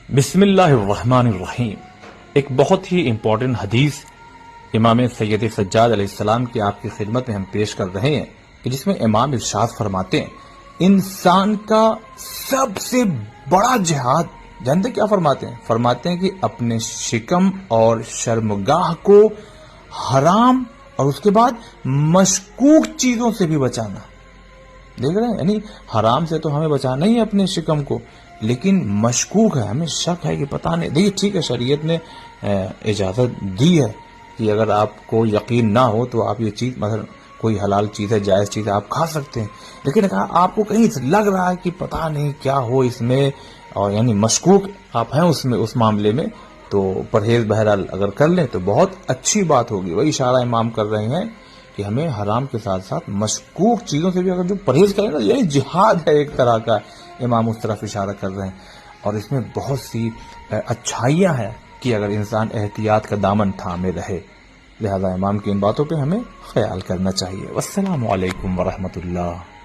بسم اللہ الرحمن الرحیم. ایک بہت ہی امپورٹنٹ حدیث امام سید سجاد علیہ السلام کی آپ کی خدمت میں ہم پیش کر رہے ہیں کہ جس میں امام ارشاد فرماتے ہیں انسان کا سب سے بڑا جہاد جانتے کیا فرماتے ہیں؟ فرماتے ہیں کہ اپنے شکم اور شرمگاہ کو حرام اور اس کے بعد مشکوک چیزوں سے بھی بچانا. دیکھ رہے ہیں، یعنی حرام سے تو ہمیں بچانا ہی ہے اپنے شکم کو، لیکن مشکوک ہے، ہمیں شک ہے کہ پتہ نہیں. دیکھیے ٹھیک ہے، شریعت نے اجازت دی ہے کہ اگر آپ کو یقین نہ ہو تو آپ یہ چیز مثلا کوئی حلال چیز ہے، جائز چیز ہے، آپ کھا سکتے ہیں، لیکن اگر آپ کو کہیں لگ رہا ہے کہ پتہ نہیں کیا ہو اس میں، اور یعنی مشکوک آپ ہیں اس میں، اس معاملے میں، تو پرہیز بہرحال اگر کر لیں تو بہت اچھی بات ہوگی. وہی اشارہ امام کر رہے ہیں کہ ہمیں حرام کے ساتھ ساتھ مشکوک چیزوں سے بھی اگر جو پرہیز کریں نا، یعنی جہاد ہے ایک طرح کا. امام اس طرف اشارہ کر رہے ہیں اور اس میں بہت سی اچھائیاں ہیں کہ اگر انسان احتیاط کا دامن تھامے رہے. لہذا امام کی ان باتوں پہ ہمیں خیال کرنا چاہیے. والسلام علیکم ورحمۃ اللہ.